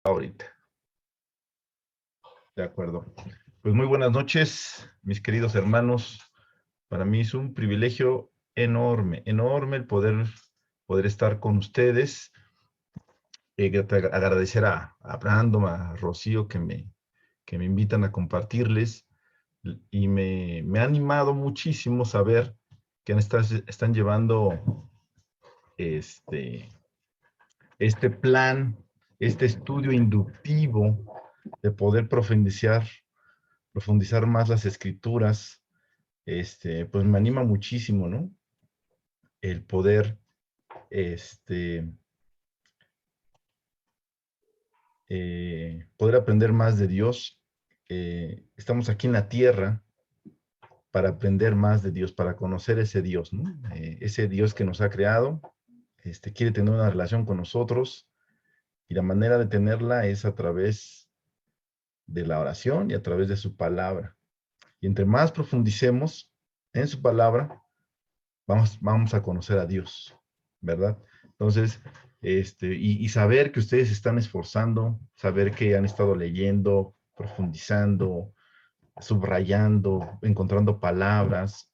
Ahorita, de acuerdo. Pues muy buenas noches, mis queridos hermanos. Para mí es un privilegio enorme, enorme el poder estar con ustedes. Agradecer a Brandon, a Rocío que me invitan a compartirles y me ha animado muchísimo saber que están llevando este, este plan, este estudio inductivo de poder profundizar más las escrituras. Pues me anima muchísimo, ¿no? El este, poder aprender más de Dios. Estamos aquí en la tierra para aprender más de Dios, para conocer ese Dios, ¿no? Ese Dios que nos ha creado, quiere tener una relación con nosotros y la manera de tenerla es a través de la oración y a través de su palabra. Y entre más profundicemos en su palabra, vamos a conocer a Dios, ¿verdad? Entonces, y saber que ustedes se están esforzando, saber que han estado leyendo, profundizando, subrayando, encontrando palabras,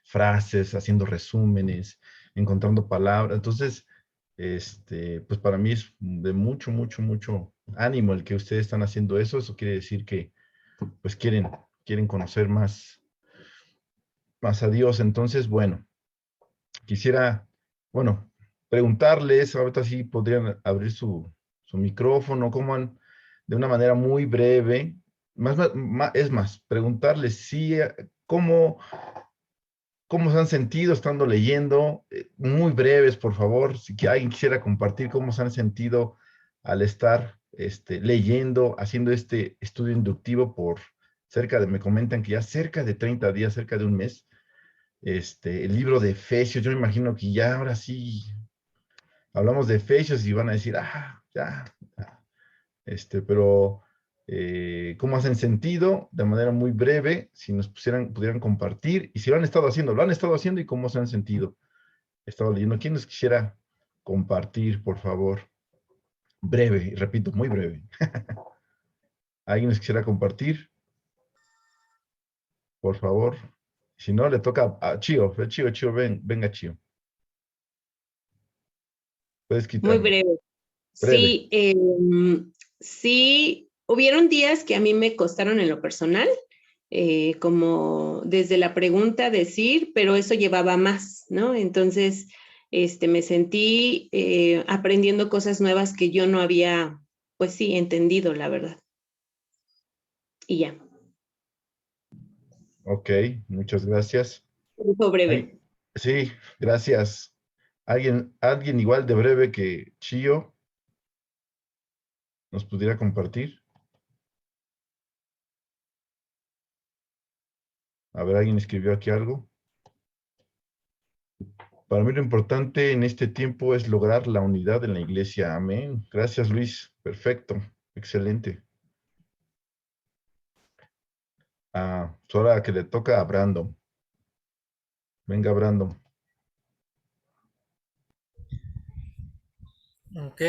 frases, haciendo resúmenes, encontrando palabras. Entonces, pues para mí es de mucho, mucho, mucho ánimo el que ustedes están haciendo eso. Eso quiere decir que, pues quieren conocer más a Dios. Entonces, bueno, quisiera, bueno, preguntarles, ahorita sí podrían abrir su micrófono, de una manera muy breve, es más, preguntarles si, cómo, cómo se han sentido estando leyendo, muy breves, por favor, si que alguien quisiera compartir cómo se han sentido al estar leyendo, haciendo este estudio inductivo por me comentan que ya cerca de 30 días, cerca de un mes, el libro de Efesios. Yo me imagino que ya ahora sí hablamos de Efesios y van a decir, ya, pero ¿cómo hacen sentido? De manera muy breve, si nos pudieran compartir, y si lo han estado haciendo y cómo se han sentido. He estado leyendo. ¿Quién nos quisiera compartir, por favor? Breve, y repito, muy breve. ¿Alguien nos quisiera compartir? Por favor. Si no, le toca a Chío. Chío, venga, Chío. Puedes Muy quitarlo. breve. Breve. Sí, sí, hubieron días que a mí me costaron en lo personal, como desde la pregunta decir, pero eso llevaba más, ¿no? Entonces, me sentí aprendiendo cosas nuevas que yo no había, pues sí, entendido, la verdad. Y ya. Ok, muchas gracias. Fue breve. Ay, sí, gracias. Alguien igual de breve que Chío nos pudiera compartir. A ver, alguien escribió aquí algo. Para mí lo importante en este tiempo es lograr la unidad en la iglesia. Amén. Gracias, Luis. Perfecto. Excelente. Pues ahora que le toca a Brandon. Venga, Brandon. Ok.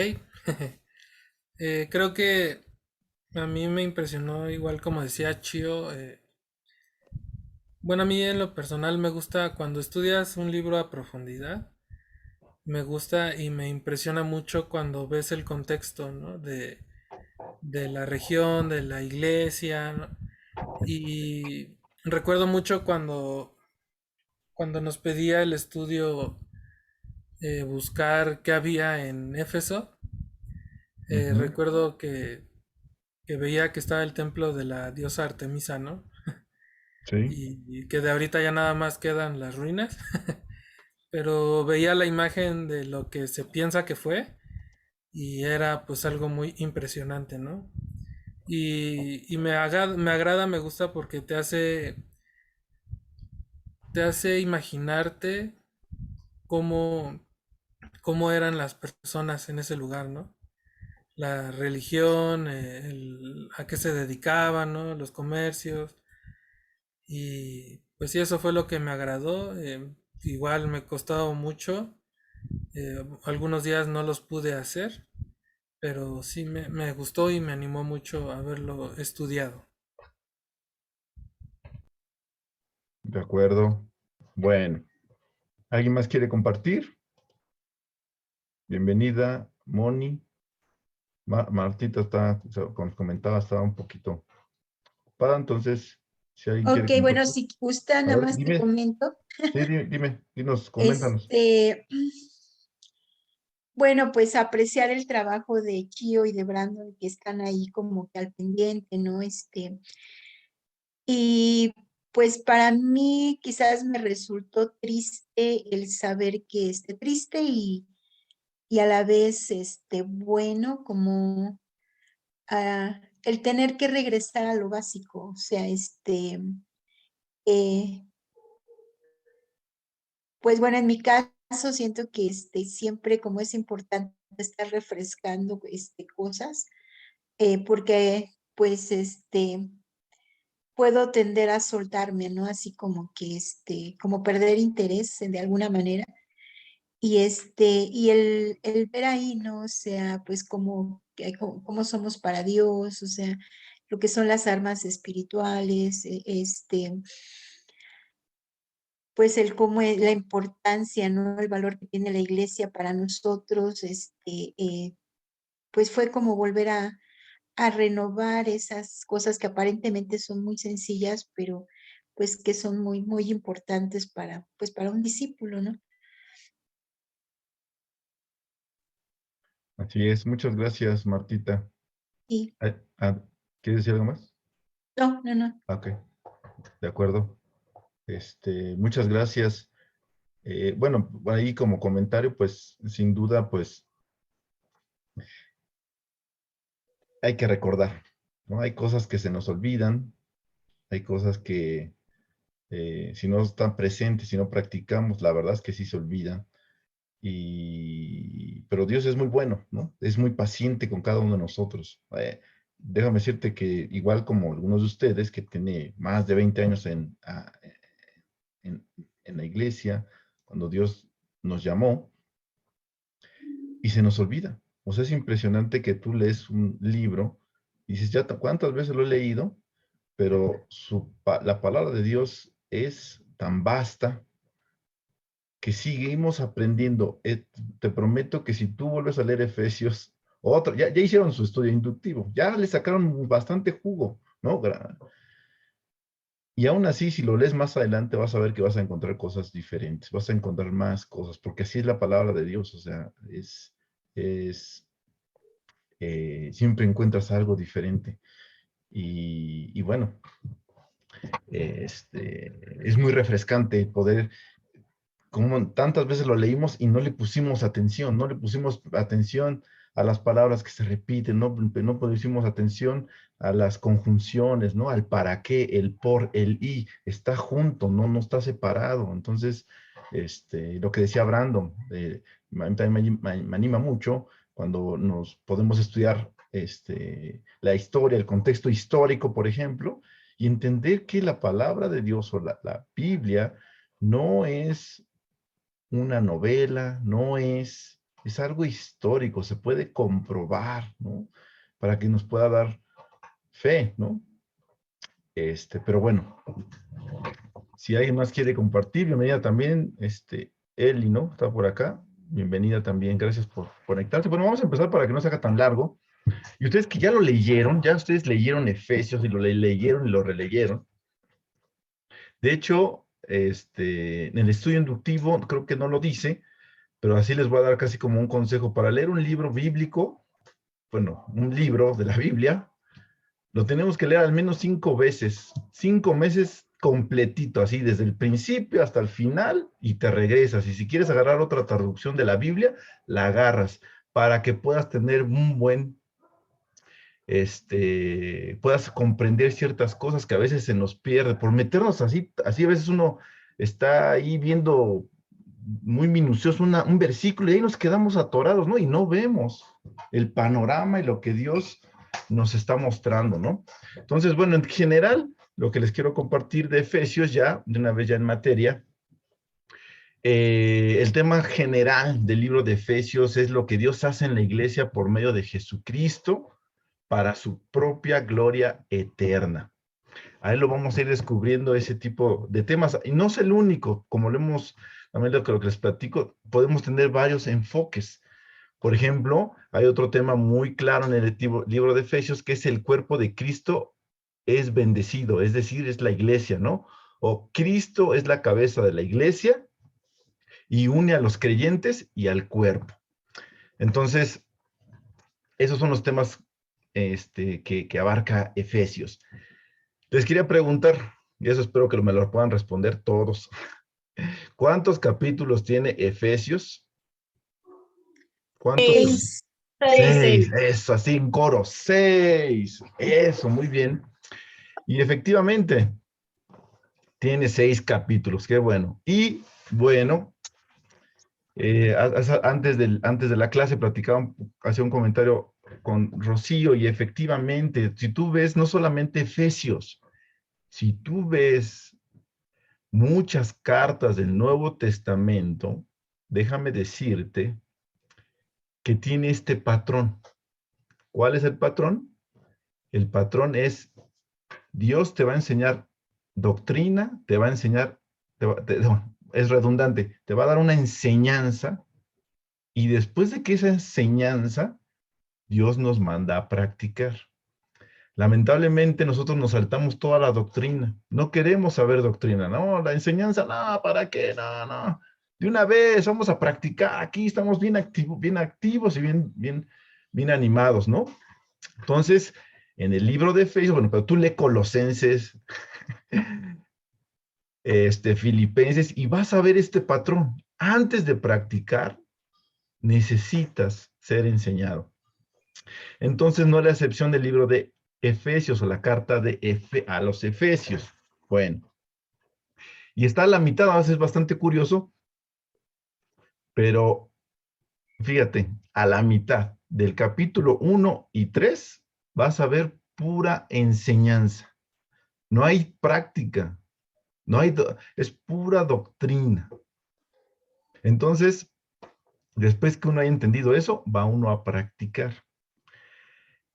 Creo que a mí me impresionó igual como decía Chio. Bueno, a mí en lo personal me gusta cuando estudias un libro a profundidad. Me gusta y me impresiona mucho cuando ves el contexto, ¿no? De la región, de la iglesia, ¿no? Y recuerdo mucho cuando nos pedía el estudio buscar qué había en Éfeso. Ujú. Recuerdo que veía que estaba el templo de la diosa Artemisa, ¿no? Sí. Y que de ahorita ya nada más quedan las ruinas, pero veía la imagen de lo que se piensa que fue y era pues algo muy impresionante, ¿no? Y me agrada, me gusta porque te hace imaginarte cómo, cómo eran las personas en ese lugar, ¿no? La religión, a qué se dedicaban, ¿no? Los comercios. Y pues sí, eso fue lo que me agradó. Igual me costó mucho. Algunos días no los pude hacer, pero sí me gustó y me animó mucho a haberlo estudiado. De acuerdo. Bueno, ¿alguien más quiere compartir? Bienvenida, Moni. Martita está, como comentaba, estaba un poquito ocupada, entonces, si alguien quiere Ok, bueno, compartir. si gusta, A nada ver, más te dime, comento. sí, dime, dinos, coméntanos. Este, bueno, pues apreciar el trabajo de Chio y de Brandon que están ahí como que al pendiente, ¿no? Y pues para mí quizás me resultó triste el saber que esté triste y a la vez bueno, como el tener que regresar a lo básico, o sea, eh, pues bueno, en mi caso siento que siempre como es importante estar refrescando cosas, porque pues puedo tender a soltarme, ¿no? Así como que como perder interés de alguna manera. Y el ver ahí, ¿no? O sea, pues cómo somos para Dios, o sea, lo que son las armas espirituales, pues el cómo es la importancia, ¿no? El valor que tiene la iglesia para nosotros, pues fue como volver a renovar esas cosas que aparentemente son muy sencillas, pero pues que son muy, muy importantes pues para un discípulo, ¿no? Así es, muchas gracias, Martita. Sí, Eh, ah, ¿Quieres decir algo más? no, no, no. Ok, de acuerdo. Muchas gracias. Bueno, ahí como comentario, pues sin duda, pues hay que recordar, ¿no? Hay cosas que se nos olvidan, hay cosas que si no están presentes, si no practicamos, la verdad es que sí se olvidan. Pero Dios es muy bueno, ¿no? Es muy paciente con cada uno de nosotros. Déjame decirte que igual como algunos de ustedes que tiene más de 20 años en, en la iglesia, cuando Dios nos llamó y se nos olvida. O sea, es impresionante que tú lees un libro y dices, ya cuántas veces lo he leído, pero la palabra de Dios es tan vasta que seguimos aprendiendo. Te prometo que si tú vuelves a leer Efesios, ya hicieron su estudio inductivo, ya le sacaron bastante jugo, ¿no? Y aún así, si lo lees más adelante, vas a ver que vas a encontrar cosas diferentes, vas a encontrar más cosas, porque así es la palabra de Dios, o sea, es siempre encuentras algo diferente. Y bueno, es muy refrescante poder como tantas veces lo leímos y no le pusimos atención, no le pusimos atención a las palabras que se repiten, no pusimos atención a las conjunciones, ¿no? Al para qué, el por, el y, está junto, no está separado. Entonces, lo que decía Brandon, también me anima mucho cuando nos podemos estudiar la historia, el contexto histórico, por ejemplo, y entender que la palabra de Dios o la Biblia no es una novela, es algo histórico, se puede comprobar, ¿no? Para que nos pueda dar fe, ¿no? Pero bueno, si alguien más quiere compartir, bienvenida también, Eli, ¿no? Está por acá, bienvenida también, gracias por conectarse. Bueno, vamos a empezar para que no se haga tan largo. Y ustedes que ya lo leyeron, ya ustedes leyeron Efesios y lo leyeron y lo releyeron. De hecho, en el estudio inductivo, creo que no lo dice, pero así les voy a dar casi como un consejo para leer un libro bíblico, bueno, un libro de la Biblia, lo tenemos que leer al menos 5 veces, 5 meses completito, así desde el principio hasta el final y te regresas. Y si quieres agarrar otra traducción de la Biblia, la agarras para que puedas tener un buen, puedas comprender ciertas cosas que a veces se nos pierde por meternos así a veces uno está ahí viendo muy minucioso un versículo y ahí nos quedamos atorados, ¿no? Y no vemos el panorama y lo que Dios nos está mostrando, ¿no? Entonces, bueno, en general, lo que les quiero compartir de Efesios ya, de una vez ya en materia, El tema general del libro de Efesios es lo que Dios hace en la iglesia por medio de Jesucristo para su propia gloria eterna. Ahí lo vamos a ir descubriendo ese tipo de temas. Y no es el único, como lo hemos, también lo que les platico, podemos tener varios enfoques. Por ejemplo, hay otro tema muy claro en el libro de Efesios, que es el cuerpo de Cristo es bendecido, es decir, es la iglesia, ¿no? O Cristo es la cabeza de la iglesia y une a los creyentes y al cuerpo. Entonces, esos son los temas que abarca Efesios. Les quería preguntar, y eso espero que me lo puedan responder todos. ¿Cuántos capítulos tiene Efesios? ¿Cuántos? 6. 6. 6, eso, así en coro, 6. Eso, muy bien. Y efectivamente, tiene 6 capítulos, qué bueno. Y bueno, antes de la clase platicaba, hacía un comentario con Rocío y efectivamente, si tú ves no solamente Efesios, si tú ves muchas cartas del Nuevo Testamento, déjame decirte que tiene este patrón. ¿Cuál es el patrón? El patrón es Dios te va a enseñar doctrina, te va a enseñar, no, es redundante, te va a dar una enseñanza y después de que esa enseñanza, Dios nos manda a practicar. Lamentablemente nosotros nos saltamos toda la doctrina. No queremos saber doctrina, no, la enseñanza, no, ¿para qué? No, no. De una vez vamos a practicar. Aquí estamos bien activos y bien animados, ¿no? Entonces, en el libro de Efesios, bueno, pero tú lee Colosenses, Filipenses y vas a ver este patrón. Antes de practicar, necesitas ser enseñado. Entonces, no es la excepción del libro de Efesios o la carta a los Efesios. Bueno, y está a la mitad, a veces es bastante curioso, pero fíjate, a la mitad del capítulo 1 y 3 vas a ver pura enseñanza. No hay práctica, es pura doctrina. Entonces, después que uno haya entendido eso, va uno a practicar.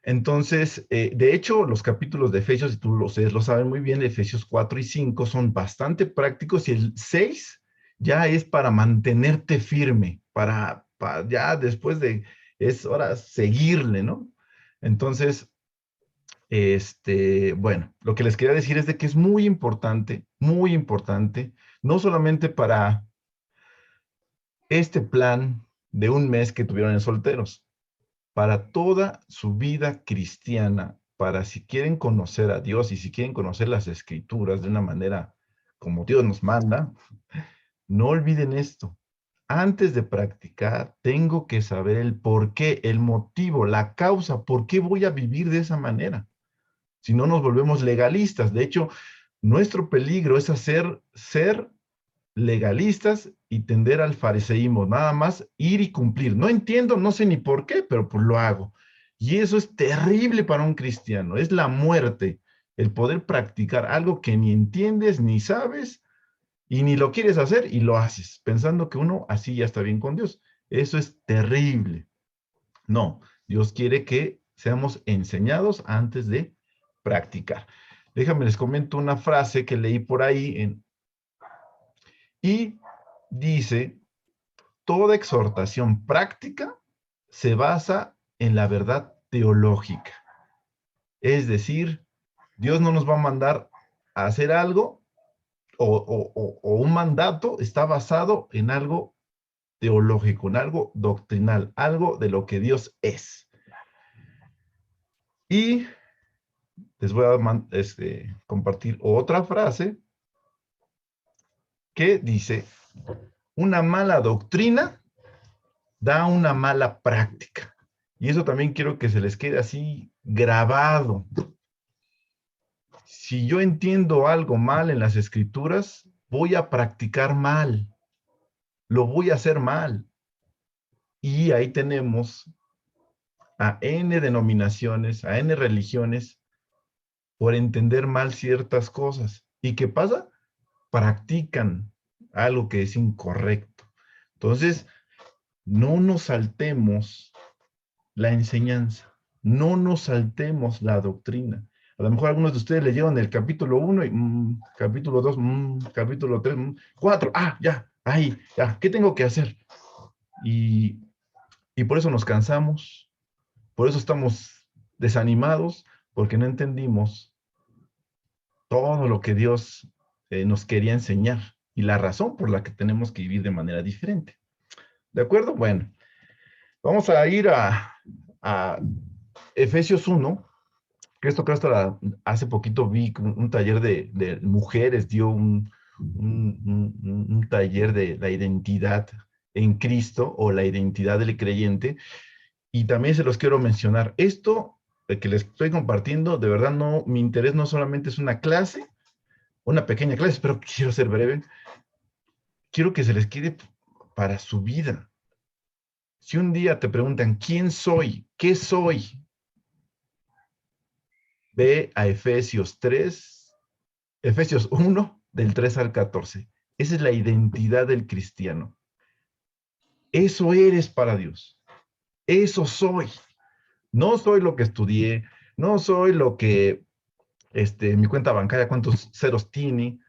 Entonces, de hecho, los capítulos de Efesios, si tú ustedes lo saben muy bien, Efesios 4 y 5 son bastante prácticos y el 6 ya es para mantenerte firme, para ya después es hora seguirle, ¿no? Entonces, bueno, lo que les quería decir es de que es muy importante, no solamente para este plan de un mes que tuvieron en solteros, para toda su vida cristiana, para si quieren conocer a Dios y si quieren conocer las escrituras de una manera como Dios nos manda, no olviden esto. Antes de practicar, tengo que saber el por qué, el motivo, la causa, por qué voy a vivir de esa manera. Si no nos volvemos legalistas. De hecho, nuestro peligro es ser legalistas y tender al fariseísmo, nada más ir y cumplir. No entiendo, no sé ni por qué, pero pues lo hago. Y eso es terrible para un cristiano, es la muerte, el poder practicar algo que ni entiendes, ni sabes, y ni lo quieres hacer y lo haces, pensando que uno así ya está bien con Dios. Eso es terrible. No, Dios quiere que seamos enseñados antes de practicar. Déjame les comento una frase que leí por ahí y dice, toda exhortación práctica se basa en la verdad teológica. Es decir, Dios no nos va a mandar a hacer algo o un mandato está basado en algo teológico, en algo doctrinal, algo de lo que Dios es. Y les voy a compartir otra frase que dice, una mala doctrina da una mala práctica. Y eso también quiero que se les quede así grabado. Si yo entiendo algo mal en las escrituras, voy a practicar mal, lo voy a hacer mal. Y ahí tenemos a N denominaciones, a N religiones, por entender mal ciertas cosas. ¿Y qué pasa? Practican algo que es incorrecto. Entonces, no nos saltemos la enseñanza, no nos saltemos la doctrina. A lo mejor algunos de ustedes leyeron el capítulo 1 y capítulo 2, capítulo 3, 4, ya, ahí, ya, ¿qué tengo que hacer? Y por eso nos cansamos, por eso estamos desanimados, porque no entendimos todo lo que Dios nos quería enseñar y la razón por la que tenemos que vivir de manera diferente. ¿De acuerdo? Bueno, vamos a ir a Efesios 1, que esto creo hasta hace poquito vi un taller de mujeres, dio un taller de la identidad en Cristo o la identidad del creyente, y también se los quiero mencionar. Esto que les estoy compartiendo, de verdad no, mi interés no solamente es una clase, una pequeña clase, pero quiero ser breve, quiero que se les quede para su vida. Si un día te preguntan, ¿quién soy? ¿Qué soy? Ve a Efesios 3, Efesios 1, del 3 al 14. Esa es la identidad del cristiano. Eso eres para Dios. Eso soy. No soy lo que estudié, no soy lo que mi cuenta bancaria, cuántos ceros tiene,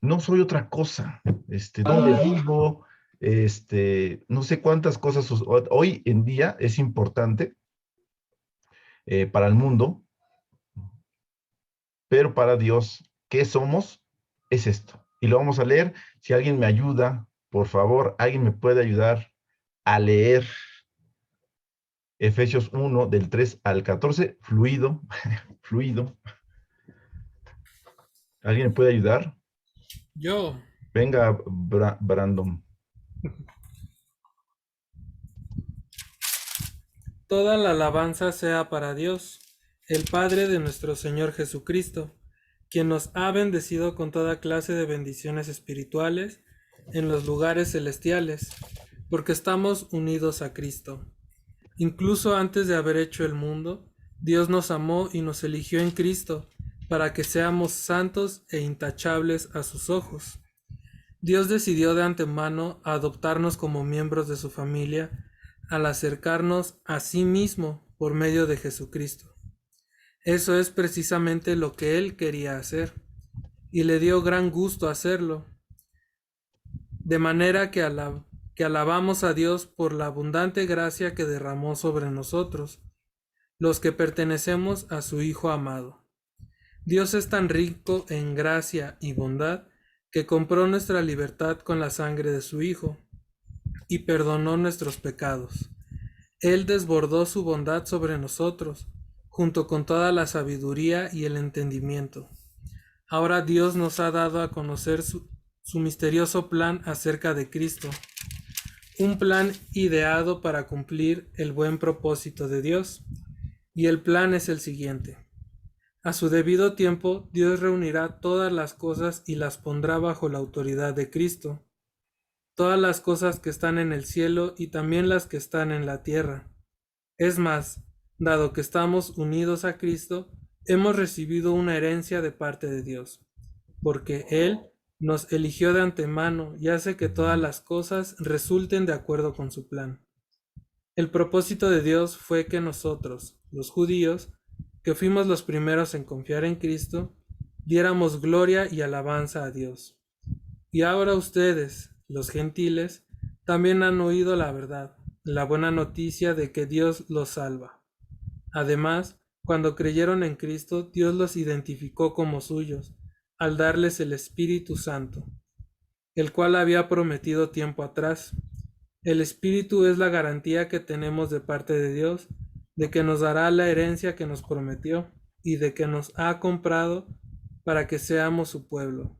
no soy otra cosa, dónde vivo, no sé cuántas cosas hoy en día es importante para el mundo, pero para Dios, ¿qué somos? Es esto. Y lo vamos a leer. Si alguien me ayuda, por favor, alguien me puede ayudar a leer Efesios 1, del 3 al 14, fluido, fluido. ¿Alguien me puede ayudar? Yo. Venga, Brandon. Toda la alabanza sea para Dios, el Padre de nuestro Señor Jesucristo, quien nos ha bendecido con toda clase de bendiciones espirituales en los lugares celestiales, porque estamos unidos a Cristo. Incluso antes de haber hecho el mundo, Dios nos amó y nos eligió en Cristo para que seamos santos e intachables a sus ojos. Dios decidió de antemano adoptarnos como miembros de su familia al acercarnos a sí mismo por medio de Jesucristo. Eso es precisamente lo que Él quería hacer, y le dio gran gusto hacerlo, de manera que alabamos a Dios por la abundante gracia que derramó sobre nosotros, los que pertenecemos a su Hijo amado. Dios es tan rico en gracia y bondad que compró nuestra libertad con la sangre de su Hijo y perdonó nuestros pecados. Él desbordó su bondad sobre nosotros, junto con toda la sabiduría y el entendimiento. Ahora Dios nos ha dado a conocer su misterioso plan acerca de Cristo, un plan ideado para cumplir el buen propósito de Dios, y el plan es el siguiente. A su debido tiempo, Dios reunirá todas las cosas y las pondrá bajo la autoridad de Cristo, todas las cosas que están en el cielo y también las que están en la tierra. Es más, dado que estamos unidos a Cristo, hemos recibido una herencia de parte de Dios, porque Él nos eligió de antemano y hace que todas las cosas resulten de acuerdo con su plan. El propósito de Dios fue que nosotros, los judíos, que fuimos los primeros en confiar en Cristo, diéramos gloria y alabanza a Dios. Y ahora ustedes, los gentiles, también han oído la verdad, la buena noticia de que Dios los salva. Además, cuando creyeron en Cristo, Dios los identificó como suyos, al darles el Espíritu Santo, el cual había prometido tiempo atrás. El Espíritu es la garantía que tenemos de parte de Dios, de que nos dará la herencia que nos prometió, y de que nos ha comprado para que seamos su pueblo.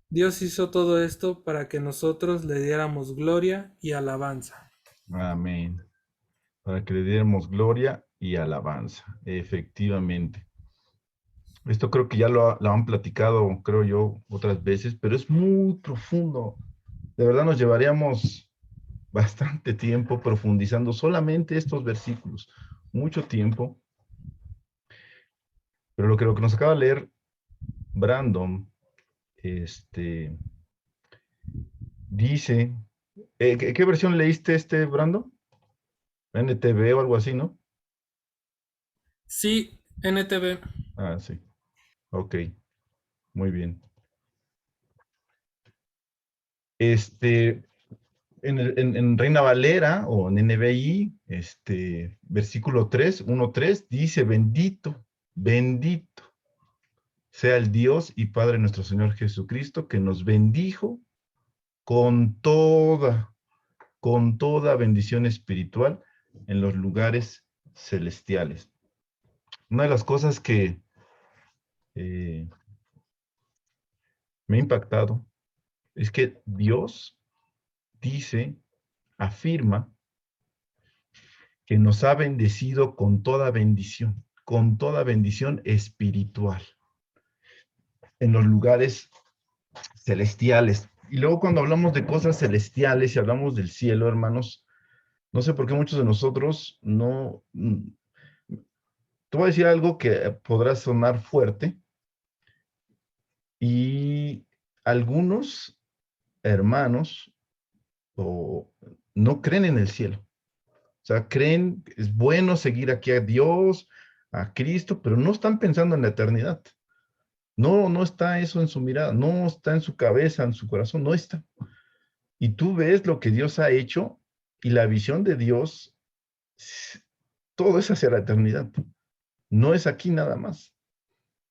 Dios hizo todo esto para que nosotros le diéramos gloria y alabanza. Amén. Para que le diéramos gloria y alabanza, efectivamente. Esto creo que ya lo han platicado, creo yo, otras veces, pero es muy profundo. De verdad nos llevaríamos bastante tiempo profundizando solamente estos versículos, mucho tiempo. Pero lo que nos acaba de leer Brandon, dice, ¿qué versión leíste, Brando? NTV o algo así, ¿no? Sí, NTV. Ah, sí. Ok, muy bien. Este, en Reina Valera o en NBI, versículo 3, 1:3, dice, bendito, bendito sea el Dios y Padre nuestro Señor Jesucristo, que nos bendijo con toda bendición espiritual en los lugares celestiales. Una de las cosas que eh, me ha impactado es que Dios dice, afirma, que nos ha bendecido con toda bendición espiritual en los lugares celestiales. Y luego cuando hablamos de cosas celestiales y hablamos del cielo, hermanos, no sé por qué muchos de nosotros no... Te voy a decir algo que podrá sonar fuerte y algunos hermanos no creen en el cielo. O sea, creen que es bueno seguir aquí a Dios, a Cristo, pero no están pensando en la eternidad. No, no está eso en su mirada, no está en su cabeza, en su corazón, no está. Y tú ves lo que Dios ha hecho y la visión de Dios, todo es hacia la eternidad. No es aquí nada más.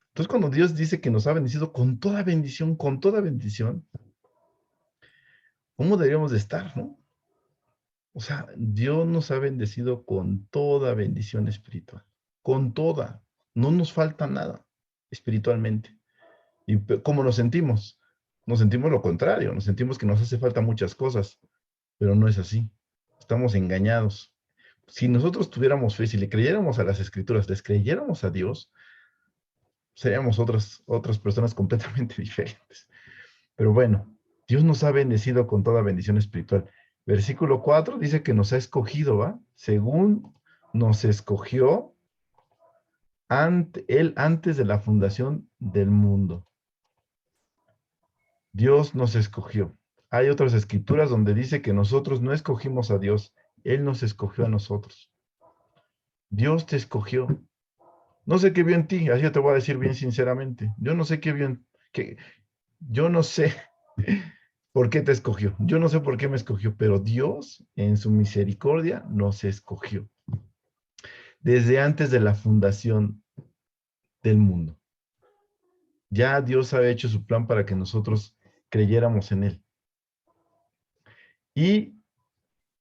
Entonces, cuando Dios dice que nos ha bendecido con toda bendición, ¿cómo deberíamos de estar, no? O sea, Dios nos ha bendecido con toda bendición espiritual, con toda. No nos falta nada espiritualmente. ¿Y cómo nos sentimos? Nos sentimos lo contrario, nos sentimos que nos hace falta muchas cosas, pero no es así. Estamos engañados. Si nosotros tuviéramos fe, si le creyéramos a las escrituras, les creyéramos a Dios, seríamos otras personas completamente diferentes. Pero bueno, Dios nos ha bendecido con toda bendición espiritual. Versículo 4 dice que nos ha escogido, ¿va? Según nos escogió Él antes de la fundación del mundo. Dios nos escogió. Hay otras escrituras donde dice que nosotros no escogimos a Dios, Él nos escogió a nosotros. Dios te escogió. No sé qué vio en ti, así te voy a decir bien sinceramente. Yo no sé qué vio yo no sé por qué te escogió. Yo no sé por qué me escogió, pero Dios en su misericordia nos escogió. Desde antes de la fundación del mundo. Ya Dios ha hecho su plan para que nosotros creyéramos en Él. Y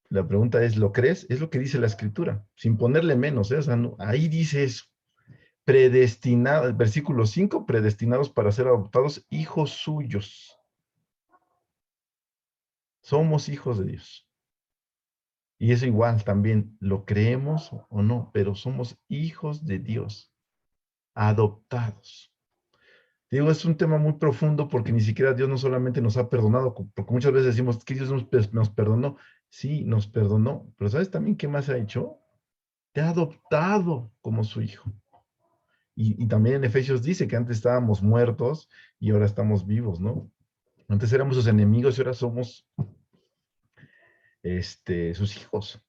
la pregunta es, ¿lo crees? Es lo que dice la escritura, sin ponerle menos, ¿eh? O sea, ahí dice eso. Predestinados, versículo 5, predestinados para ser adoptados hijos suyos. Somos hijos de Dios. Y eso igual también, lo creemos o no, pero somos hijos de Dios, adoptados. Digo, es un tema muy profundo porque ni siquiera Dios no solamente nos ha perdonado, porque muchas veces decimos que Dios nos perdonó. Sí, nos perdonó, pero ¿sabes también qué más ha hecho? Te ha adoptado como su hijo. Y también en Efesios dice que antes estábamos muertos y ahora estamos vivos, ¿no? Antes éramos sus enemigos y ahora somos sus hijos.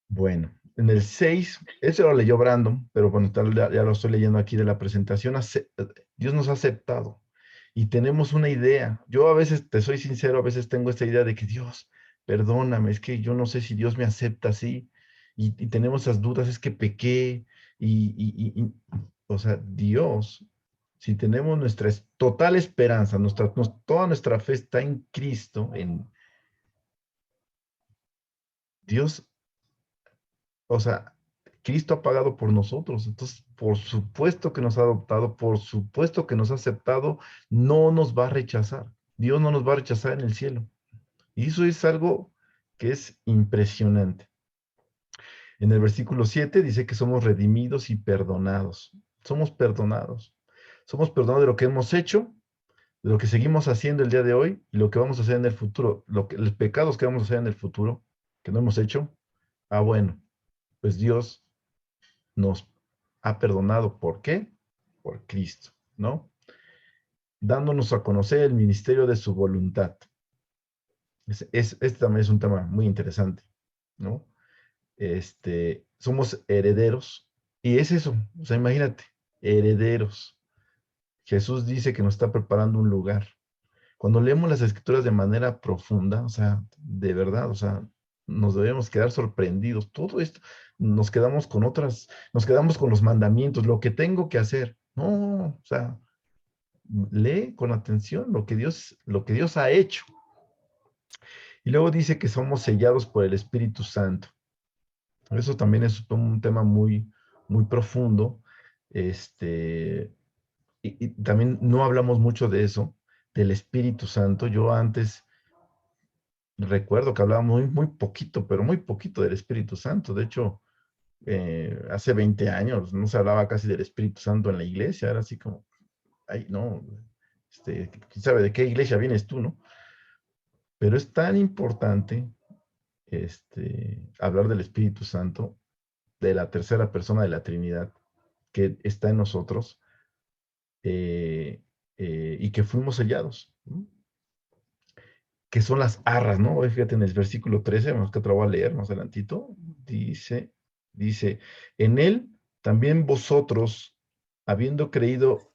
Bueno, en el 6, ese lo leyó Brandon, pero bueno, ya lo estoy leyendo aquí de la presentación. Dios nos ha aceptado y tenemos una idea. Yo a veces, te soy sincero, a veces tengo esta idea de que Dios, perdóname, es que yo no sé si Dios me acepta así. Y tenemos esas dudas, es que pequé. O sea, Dios, si tenemos nuestra total esperanza, toda nuestra fe está en Cristo, en Dios. O sea, Cristo ha pagado por nosotros. Entonces, por supuesto que nos ha adoptado, por supuesto que nos ha aceptado, no nos va a rechazar. Dios no nos va a rechazar en el cielo. Y eso es algo que es impresionante. En el versículo 7 dice que somos redimidos y perdonados. Somos perdonados. Somos perdonados de lo que hemos hecho, de lo que seguimos haciendo el día de hoy y lo que vamos a hacer en el futuro. Los pecados que vamos a hacer en el futuro, que no hemos hecho. Ah, bueno, pues Dios nos ha perdonado. ¿Por qué? Por Cristo, ¿no? dándonos a conocer el ministerio de su voluntad. Este también es un tema muy interesante, ¿no? Somos herederos, y es eso, o sea, imagínate, herederos. Jesús dice que nos está preparando un lugar. Cuando leemos las escrituras de manera profunda, o sea, de verdad, o sea, nos debemos quedar sorprendidos. Todo esto, nos quedamos con los mandamientos, lo que tengo que hacer. No, o sea, lee con atención lo que Dios ha hecho. Y luego dice que somos sellados por el Espíritu Santo. Eso también es un tema muy, muy profundo. Y también no hablamos mucho de eso, del Espíritu Santo. Yo antes recuerdo que hablaba muy, muy poquito, pero muy poquito del Espíritu Santo. De hecho, hace 20 años no se hablaba casi del Espíritu Santo en la iglesia. Era así como, ay, no, quién sabe de qué iglesia vienes tú, ¿no? Pero es tan importante hablar del Espíritu Santo, de la tercera persona de la Trinidad que está en nosotros, y que fuimos sellados, ¿no? Que son las arras, ¿no? Fíjate en el versículo 13, vamos que otra voy a leer más adelantito, dice, en él también vosotros, habiendo creído,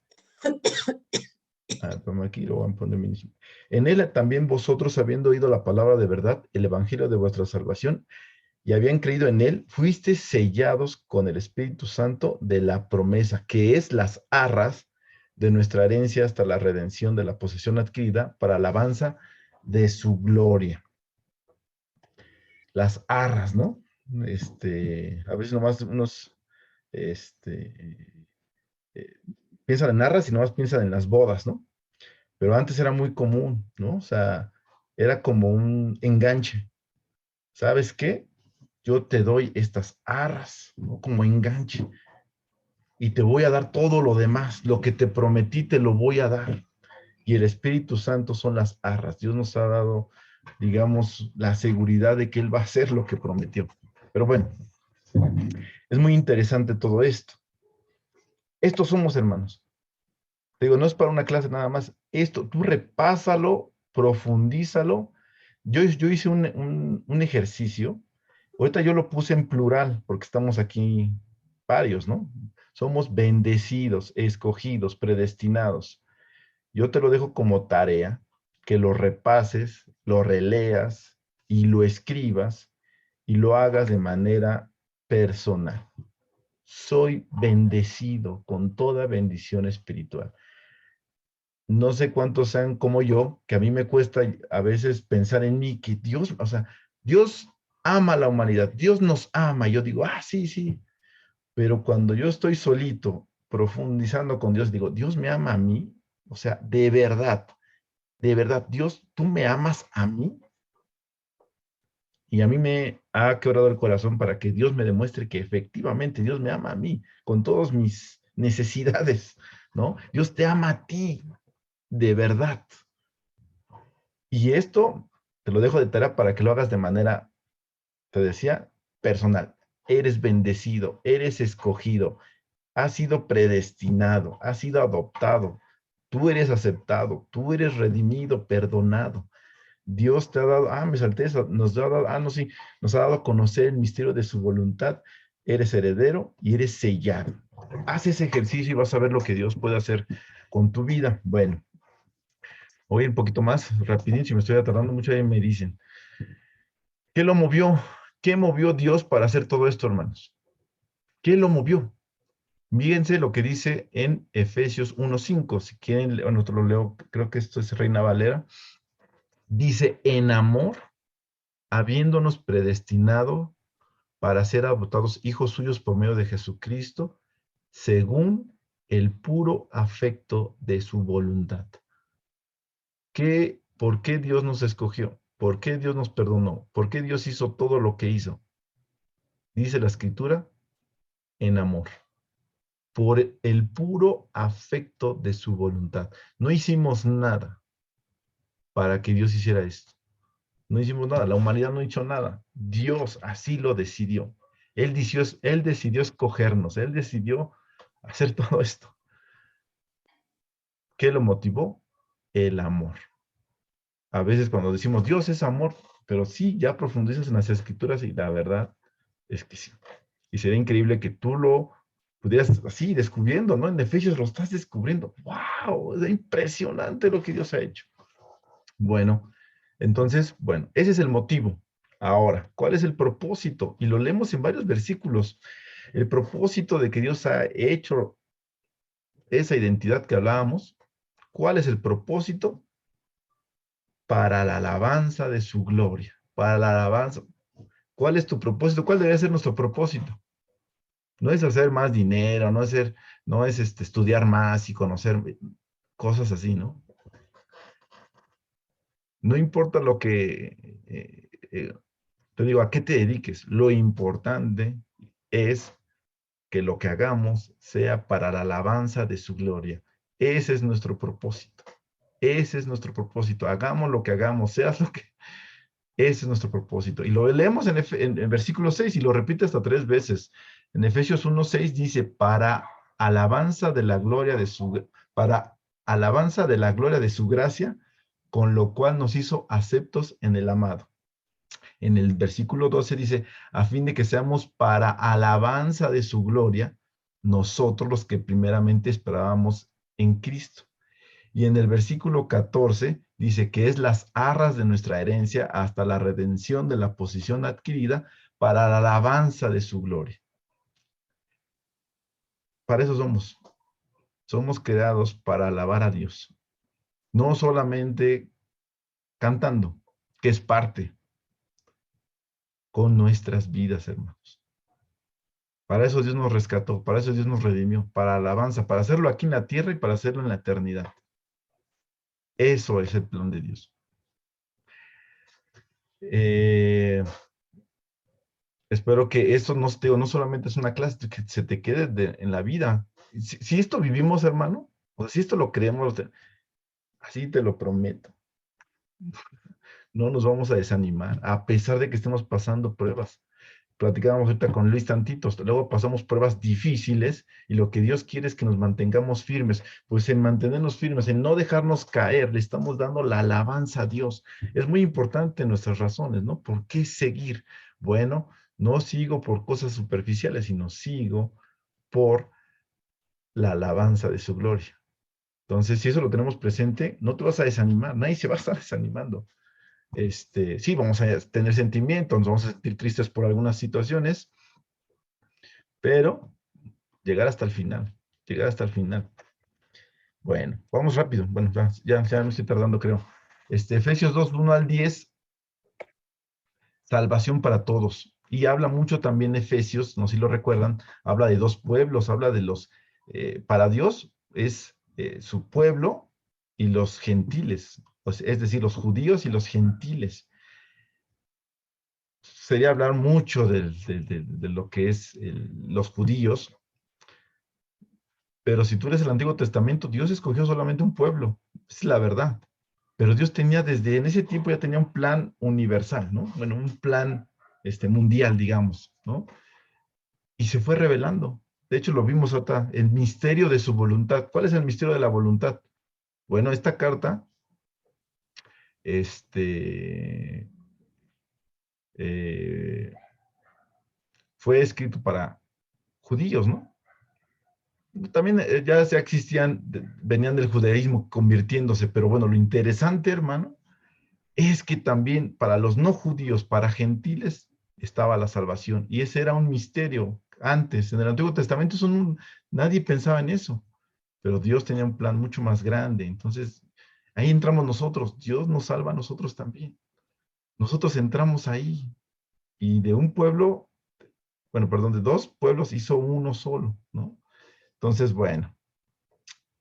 aquí lo van a poner mismo, en él también vosotros, habiendo oído la palabra de verdad, el evangelio de vuestra salvación, y habían creído en él, fuisteis sellados con el Espíritu Santo de la promesa, que es las arras de nuestra herencia hasta la redención de la posesión adquirida para alabanza de su gloria. Las arras, ¿no? A veces nomás unos, eh, piensan en arras y nomás piensan en las bodas, ¿no? Pero antes era muy común, ¿no? O sea, era como un enganche. ¿Sabes qué? Yo te doy estas arras, ¿no? Como enganche. Y te voy a dar todo lo demás. Lo que te prometí te lo voy a dar. Y el Espíritu Santo son las arras. Dios nos ha dado, digamos, la seguridad de que Él va a hacer lo que prometió. Pero bueno, es muy interesante todo esto. Estos somos hermanos. Te digo, no es para una clase nada más. Esto, tú repásalo, profundízalo. Yo hice un ejercicio. Ahorita yo lo puse en plural porque estamos aquí varios, ¿no? Somos bendecidos, escogidos, predestinados. Yo te lo dejo como tarea, que lo repases, lo releas y lo escribas y lo hagas de manera personal. Soy bendecido con toda bendición espiritual. No sé cuántos sean como yo, que a mí me cuesta a veces pensar en mí, que Dios, o sea, Dios ama a la humanidad, Dios nos ama. Yo digo, sí, sí. Pero cuando yo estoy solito, profundizando con Dios, digo, Dios me ama a mí. O sea, de verdad, Dios, ¿tú me amas a mí? Y a mí me ha quebrado el corazón para que Dios me demuestre que efectivamente Dios me ama a mí, con todas mis necesidades, ¿no? Dios te ama a ti, de verdad. Y esto te lo dejo de tarea para que lo hagas de manera, te decía, personal. Eres bendecido, eres escogido, has sido predestinado, has sido adoptado, tú eres aceptado, tú eres redimido, perdonado. Dios te ha dado, me salté eso, nos ha dado, no, sí, nos ha dado a conocer el misterio de su voluntad. Eres heredero y eres sellado. Haz ese ejercicio y vas a ver lo que Dios puede hacer con tu vida. Bueno, voy un poquito más rapidín, si me estoy tardando mucho, ahí me dicen. ¿Qué lo movió? ¿Qué movió Dios para hacer todo esto, hermanos? ¿Qué lo movió? Fíjense lo que dice en Efesios 1:5. Si quieren, bueno, te lo leo, creo que esto es Reina Valera. Dice, en amor, habiéndonos predestinado para ser adoptados hijos suyos por medio de Jesucristo, según el puro afecto de su voluntad. ¿Por qué Dios nos escogió? ¿Por qué Dios nos perdonó? ¿Por qué Dios hizo todo lo que hizo? Dice la Escritura, en amor, por el puro afecto de su voluntad. No hicimos nada para que Dios hiciera esto. No hicimos nada, la humanidad no hizo nada. Dios así lo decidió. Él decidió escogernos, Él decidió hacer todo esto. ¿Qué lo motivó? El amor. A veces cuando decimos Dios es amor, pero sí, ya profundizas en las escrituras y la verdad es que sí. Y sería increíble que tú lo pudieras así descubriendo, ¿no? En Efesios lo estás descubriendo. ¡Wow! Es impresionante lo que Dios ha hecho. Bueno, entonces, bueno, ese es el motivo. Ahora, ¿cuál es el propósito? Y lo leemos en varios versículos. El propósito de que Dios ha hecho esa identidad que hablábamos, ¿cuál es el propósito? Para la alabanza de su gloria, para la alabanza. ¿Cuál es tu propósito? ¿Cuál debería ser nuestro propósito? No es hacer más dinero, no es estudiar más y conocer cosas así, ¿no? No importa lo que, te digo, a qué te dediques. Lo importante es que lo que hagamos sea para la alabanza de su gloria. Ese es nuestro propósito. Ese es nuestro propósito. Hagamos lo que hagamos, seas lo que... Ese es nuestro propósito. Y lo leemos en versículo 6 y lo repite hasta 3 veces. En Efesios 1:6 dice, alabanza de la gloria de su, para alabanza de la gloria de su gracia, con lo cual nos hizo aceptos en el amado. En el versículo 12 dice, a fin de que seamos para alabanza de su gloria, nosotros los que primeramente esperábamos en Cristo. Y en el versículo 14 dice que es las arras de nuestra herencia hasta la redención de la posición adquirida para la alabanza de su gloria. Para eso somos. Somos creados para alabar a Dios. No solamente cantando, que es parte, con nuestras vidas, hermanos. Para eso Dios nos rescató, para eso Dios nos redimió, para alabanza, para hacerlo aquí en la tierra y para hacerlo en la eternidad. Eso es el plan de Dios. Espero que esto no solamente es una clase, que se te quede en la vida. Si esto vivimos, hermano, o sea, si esto lo creemos, así te lo prometo, no nos vamos a desanimar, a pesar de que estemos pasando pruebas. Platicábamos ahorita con Luis Tantitos, luego pasamos pruebas difíciles y lo que Dios quiere es que nos mantengamos firmes, pues en mantenernos firmes, en no dejarnos caer, le estamos dando la alabanza a Dios. Es muy importante nuestras razones, ¿no? ¿Por qué seguir? Bueno, no sigo por cosas superficiales, sino sigo por la alabanza de su gloria. Entonces, si eso lo tenemos presente, no te vas a desanimar, nadie se va a estar desanimando. Sí, vamos a tener sentimientos, nos vamos a sentir tristes por algunas situaciones, pero llegar hasta el final, llegar hasta el final. Bueno, vamos rápido. Bueno, ya me estoy tardando, creo. Efesios 2, 1 al 10, salvación para todos. Y habla mucho también Efesios, no sé si lo recuerdan, habla de dos pueblos, habla de para Dios es su pueblo y los gentiles, es decir, los judíos y los gentiles. Sería hablar mucho de lo que es los judíos, pero si tú eres el Antiguo Testamento, Dios escogió solamente un pueblo, es la verdad. Pero Dios tenía en ese tiempo ya tenía un plan universal, ¿no? Bueno, un plan mundial, digamos, ¿no? Y se fue revelando. De hecho, lo vimos acá, el misterio de su voluntad. ¿Cuál es el misterio de la voluntad? Bueno, esta carta, eh, fue escrito para judíos, ¿no? También ya existían, venían del judaísmo convirtiéndose, pero bueno, lo interesante, hermano, es que también para los no judíos, para gentiles, estaba la salvación. Y ese era un misterio antes. En el Antiguo Testamento nadie pensaba en eso, pero Dios tenía un plan mucho más grande. Entonces, ahí entramos nosotros. Dios nos salva a nosotros también. Nosotros entramos ahí. Y de un pueblo, bueno, perdón, de dos pueblos hizo uno solo, ¿no? Entonces, bueno,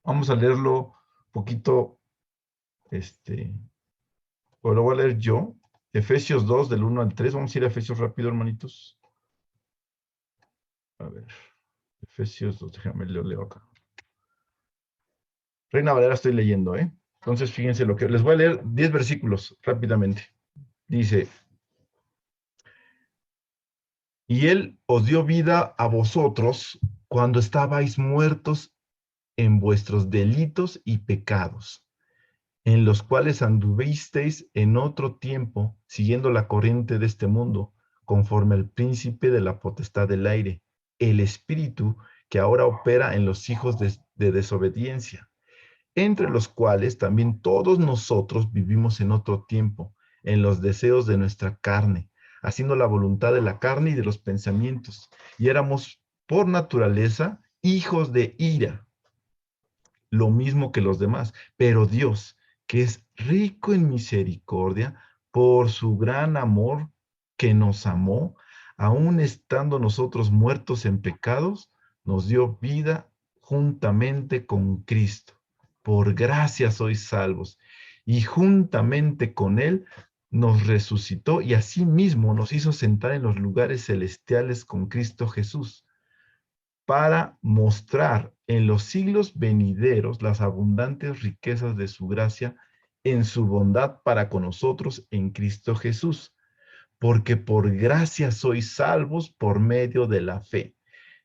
vamos a leerlo un poquito, o lo voy a leer yo. Efesios 2, del 1 al 3. Vamos a ir a Efesios rápido, hermanitos. A ver. Efesios 2, déjame leo acá. Reina Valera estoy leyendo, ¿eh? Entonces, fíjense lo que... Les voy a leer 10 versículos rápidamente. Dice, y Él os dio vida a vosotros cuando estabais muertos en vuestros delitos y pecados, en los cuales anduvisteis en otro tiempo, siguiendo la corriente de este mundo, conforme al príncipe de la potestad del aire, el espíritu que ahora opera en los hijos de desobediencia, entre los cuales también todos nosotros vivimos en otro tiempo, en los deseos de nuestra carne, haciendo la voluntad de la carne y de los pensamientos, y éramos por naturaleza hijos de ira, lo mismo que los demás. Pero Dios, que es rico en misericordia, por su gran amor que nos amó, aun estando nosotros muertos en pecados, nos dio vida juntamente con Cristo. Por gracia sois salvos. Y juntamente con Él nos resucitó y asimismo nos hizo sentar en los lugares celestiales con Cristo Jesús, para mostrar en los siglos venideros las abundantes riquezas de su gracia en su bondad para con nosotros en Cristo Jesús. Porque por gracia sois salvos por medio de la fe.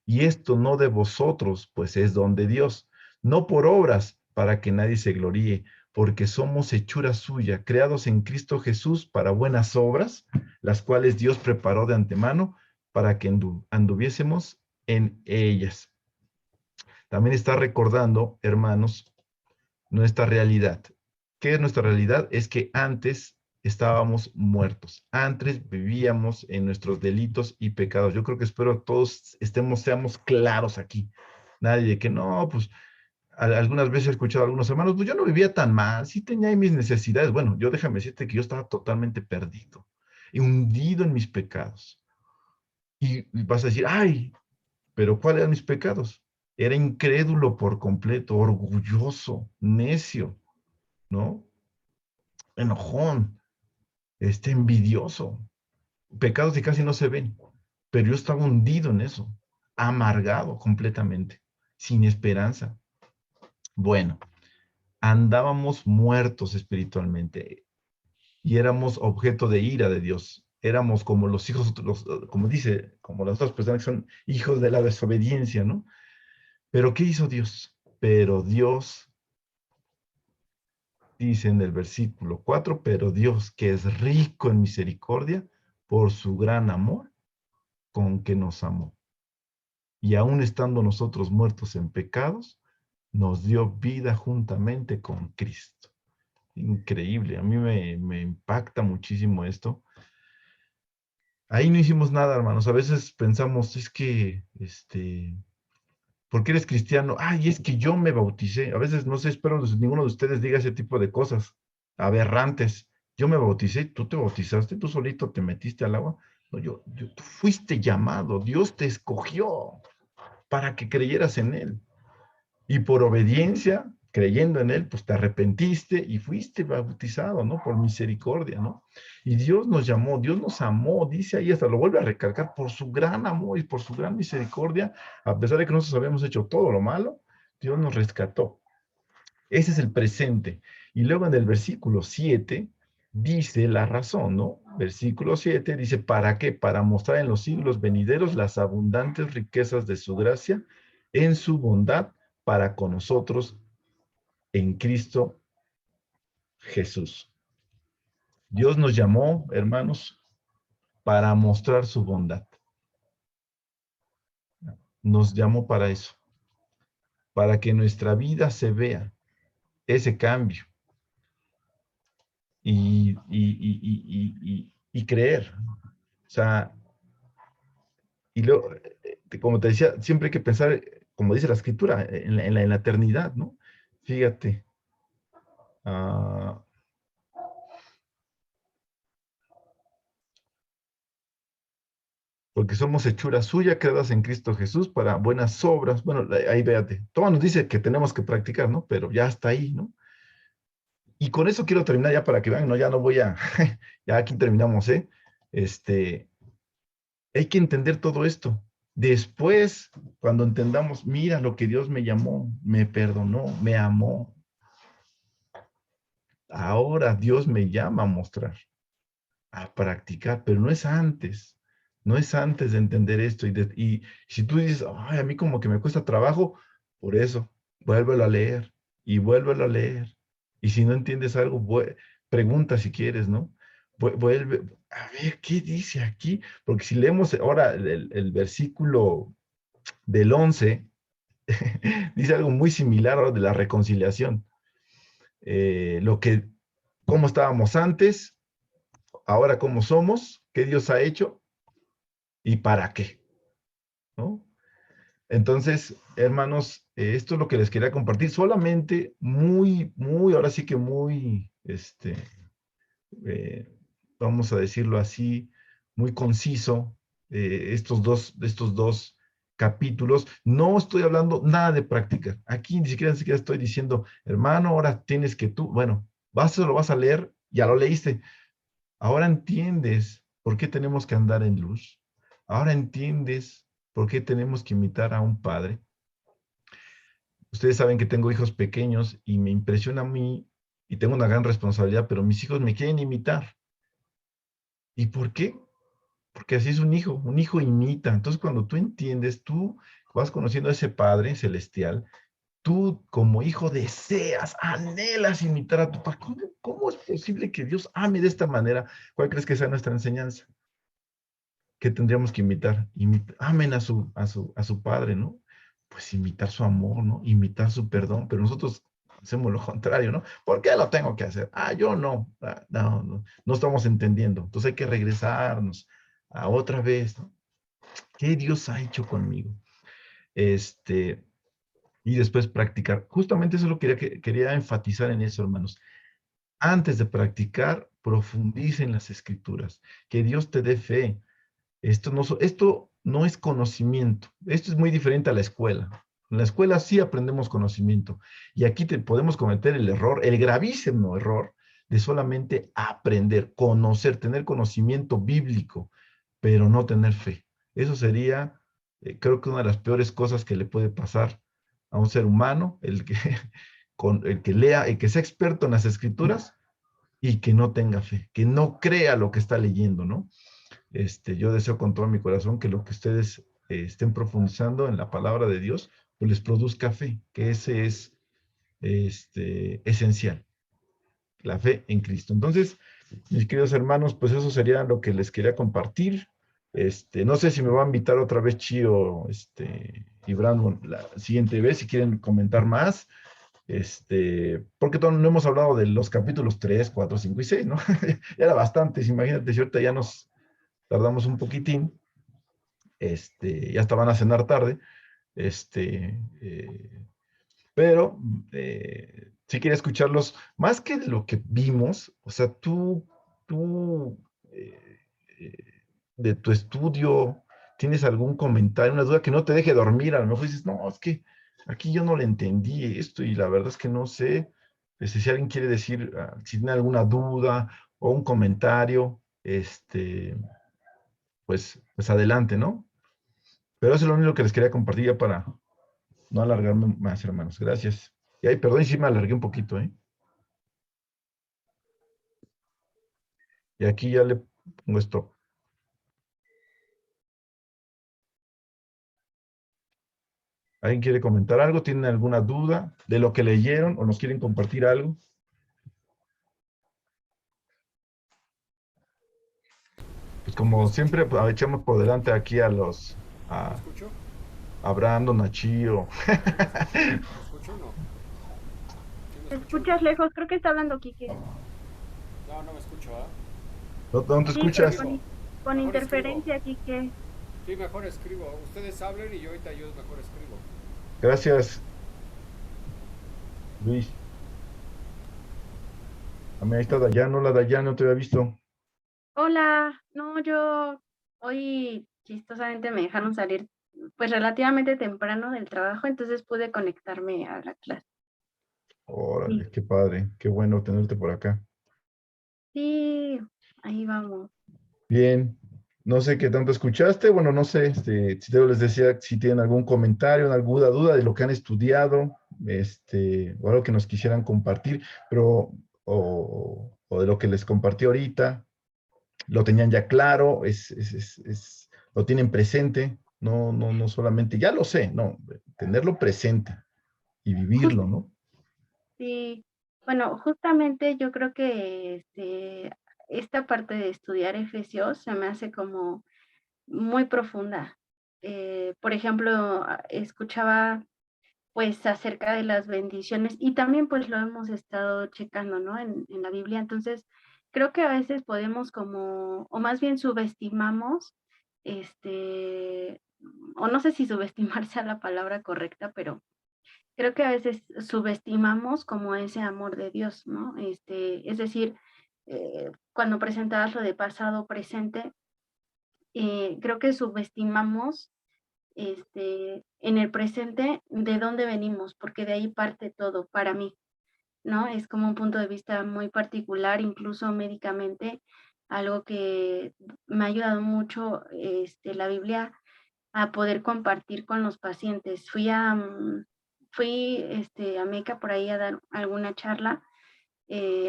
Y esto no de vosotros, pues es don de Dios, no por obras, para que nadie se gloríe, porque somos hechura suya, creados en Cristo Jesús para buenas obras, las cuales Dios preparó de antemano para que anduviésemos en ellas. También está recordando, hermanos, nuestra realidad. ¿Qué es nuestra realidad? Es que antes estábamos muertos. Antes vivíamos en nuestros delitos y pecados. Yo creo que espero todos seamos claros aquí. Nadie de que no, pues algunas veces he escuchado a algunos hermanos, pues yo no vivía tan mal, sí tenía ahí mis necesidades. Bueno, yo déjame decirte que yo estaba totalmente perdido y hundido en mis pecados. Y vas a decir, ay, pero ¿cuáles eran mis pecados? Era incrédulo por completo, orgulloso, necio, ¿no? Enojón, envidioso. Pecados que casi no se ven, pero yo estaba hundido en eso, amargado completamente, sin esperanza. Bueno, andábamos muertos espiritualmente y éramos objeto de ira de Dios. Éramos como los hijos, como dice, como las otras personas que son hijos de la desobediencia, ¿no? Pero ¿qué hizo Dios? Pero Dios, dice en el versículo 4, pero Dios, que es rico en misericordia, por su gran amor con que nos amó. Y aún estando nosotros muertos en pecados, nos dio vida juntamente con Cristo. Increíble, a mí me impacta muchísimo esto. Ahí no hicimos nada, hermanos. A veces pensamos, es que, ¿por qué eres cristiano? Ay, es que yo me bauticé. A veces no sé, espero que ninguno de ustedes diga ese tipo de cosas aberrantes. Yo me bauticé, tú te bautizaste, tú solito te metiste al agua. No, tú fuiste llamado, Dios te escogió para que creyeras en Él. Y por obediencia, creyendo en Él, pues te arrepentiste y fuiste bautizado, ¿no? Por misericordia, ¿no? Y Dios nos llamó, Dios nos amó, dice ahí, hasta lo vuelve a recalcar, por su gran amor y por su gran misericordia, a pesar de que nosotros habíamos hecho todo lo malo, Dios nos rescató. Ese es el presente. Y luego en el versículo 7 dice la razón, ¿no? Versículo 7 dice, ¿para qué? Para mostrar en los siglos venideros las abundantes riquezas de su gracia en su bondad para con nosotros en Cristo Jesús. Dios nos llamó, hermanos, para mostrar su bondad. Nos llamó para eso, para que nuestra vida se vea ese cambio y creer. O sea, y luego, como te decía, siempre hay que pensar, como dice la Escritura, en la eternidad, ¿no? Fíjate. Porque somos hechura suya, creadas en Cristo Jesús para buenas obras. Bueno, ahí véate. Todo nos dice que tenemos que practicar, ¿no? Pero ya está ahí, ¿no? Y con eso quiero terminar ya para que vean, ¿no? Ya no voy a, ya aquí terminamos, ¿eh? Hay que entender todo esto. Después, cuando entendamos, mira lo que Dios me llamó, me perdonó, me amó. Ahora Dios me llama a mostrar, a practicar, pero no es antes. No es antes de entender esto. Y si tú dices, ay, a mí como que me cuesta trabajo, por eso, vuélvelo a leer y vuélvelo a leer. Y si no entiendes algo, pregunta si quieres, ¿no? Vuelve, a ver, ¿qué dice aquí? Porque si leemos ahora el versículo del 11, dice algo muy similar a lo de la reconciliación. Cómo estábamos antes, ahora cómo somos, qué Dios ha hecho y para qué, ¿no? Entonces, hermanos, esto es lo que les quería compartir, solamente ahora sí que muy, eh, vamos a decirlo así, muy conciso, estos dos capítulos. No estoy hablando nada de práctica. Aquí ni siquiera estoy diciendo, hermano, ahora tienes que tú, bueno, lo vas a leer, ya lo leíste. Ahora entiendes por qué tenemos que andar en luz. Ahora entiendes por qué tenemos que imitar a un padre. Ustedes saben que tengo hijos pequeños y me impresiona a mí y tengo una gran responsabilidad, pero mis hijos me quieren imitar. ¿Y por qué? Porque así es un hijo imita. Entonces, cuando tú entiendes, tú vas conociendo a ese Padre celestial, tú como hijo deseas, anhelas imitar a tu Padre. ¿Cómo es posible que Dios ame de esta manera? ¿Cuál crees que sea nuestra enseñanza? ¿Qué tendríamos que imitar? Amen a su Padre, ¿no? Pues imitar su amor, ¿no? Imitar su perdón, pero nosotros hacemos lo contrario, ¿no? ¿Por qué lo tengo que hacer? Yo no. No estamos entendiendo. Entonces hay que regresarnos a otra vez, ¿no? ¿Qué Dios ha hecho conmigo? Y después practicar. Justamente eso es lo que quería enfatizar en eso, hermanos. Antes de practicar, profundice en las escrituras. Que Dios te dé fe. Esto no es conocimiento. Esto es muy diferente a la escuela. En la escuela sí aprendemos conocimiento. Y aquí podemos cometer el error, el gravísimo error, de solamente aprender, conocer, tener conocimiento bíblico, pero no tener fe. Eso sería, creo que una de las peores cosas que le puede pasar a un ser humano, el que lea, el que sea experto en las escrituras y que no tenga fe, que no crea lo que está leyendo, ¿no? Yo deseo con todo mi corazón que lo que ustedes estén profundizando en la palabra de Dios, pues les produzca fe, que ese es esencial, la fe en Cristo. Entonces, mis queridos hermanos, pues eso sería lo que les quería compartir. No sé si me va a invitar otra vez Chío, y Brandon la siguiente vez, si quieren comentar más, porque no hemos hablado de los capítulos 3, 4, 5 y 6, ¿no? Ya era bastante, imagínate si ahorita ya nos tardamos un poquitín, ya hasta van a cenar tarde, pero sí quería escucharlos, más que de lo que vimos, o sea, tú eh, eh, de tu estudio, ¿tienes algún comentario, una duda que no te deje dormir? A lo mejor dices, no, es que aquí yo no le entendí esto y la verdad es que no sé, si alguien quiere decir, si tiene alguna duda o un comentario, pues adelante, ¿no? Pero eso es lo único que les quería compartir ya para no alargarme más, hermanos. Gracias. Y ay, perdón si me alargué un poquito, ¿eh? Y aquí ya le pongo stop. ¿Alguien quiere comentar algo? ¿Tienen alguna duda de lo que leyeron o nos quieren compartir algo? Pues como siempre, pues, echamos por delante aquí ¿Me a, escucho? a Brandon, a Chío. ¿Me escucho o no? ¿Sí me Te escucho? escuchas lejos, creo que está hablando Quique. No, no me escucho, ¿ah? ¿No te Sí, pero escuchas? con Mejor escribo. interferencia, Quique. Sí, mejor escribo. Ustedes hablen y yo ahorita yo mejor escribo. Gracias, Luis. A mí ahí está Dayana. Hola, Dayana, no te había visto. Hola, no, yo hoy chistosamente me dejaron salir pues relativamente temprano del trabajo, entonces pude conectarme a la clase. Sí, Órale, qué padre, qué bueno tenerte por acá. sí, ahí vamos. Bien, no sé qué tanto escuchaste, bueno, no sé, si te les decía si tienen algún comentario, alguna duda de lo que han estudiado, o algo que nos quisieran compartir, pero, o de lo que les compartí ahorita, lo tenían ya claro, lo tienen presente, no solamente, ya lo sé, no, tenerlo presente, y vivirlo, ¿no? Sí, bueno, justamente yo creo que esta parte de estudiar Efesios se me hace como muy profunda. Por ejemplo, escuchaba pues acerca de las bendiciones y también pues lo hemos estado checando, ¿no? En la Biblia. Entonces, creo que a veces podemos como, o más bien subestimamos, o no sé si subestimar sea la palabra correcta, pero creo que a veces subestimamos como ese amor de Dios, ¿no? Es decir, cuando presentabas lo de pasado, presente, creo que subestimamos en el presente de dónde venimos, porque de ahí parte todo para mí, ¿no? Es como un punto de vista muy particular, incluso médicamente, algo que me ha ayudado mucho la Biblia a poder compartir con los pacientes. Fui a Meca por ahí a dar alguna charla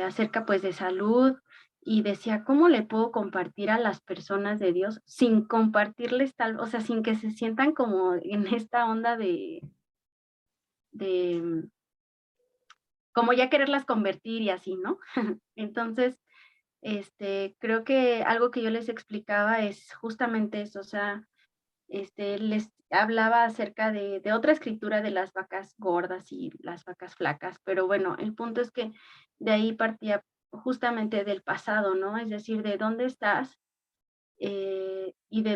acerca pues de salud y decía, ¿cómo le puedo compartir a las personas de Dios sin compartirles tal, o sea, sin que se sientan como en esta onda de como ya quererlas convertir y así, ¿no? Entonces, creo que algo que yo les explicaba es justamente eso, o sea, les hablaba acerca de otra escritura de las vacas gordas y las vacas flacas, pero bueno, el punto es que de ahí partía justamente del pasado, ¿no? Es decir, de dónde estás y de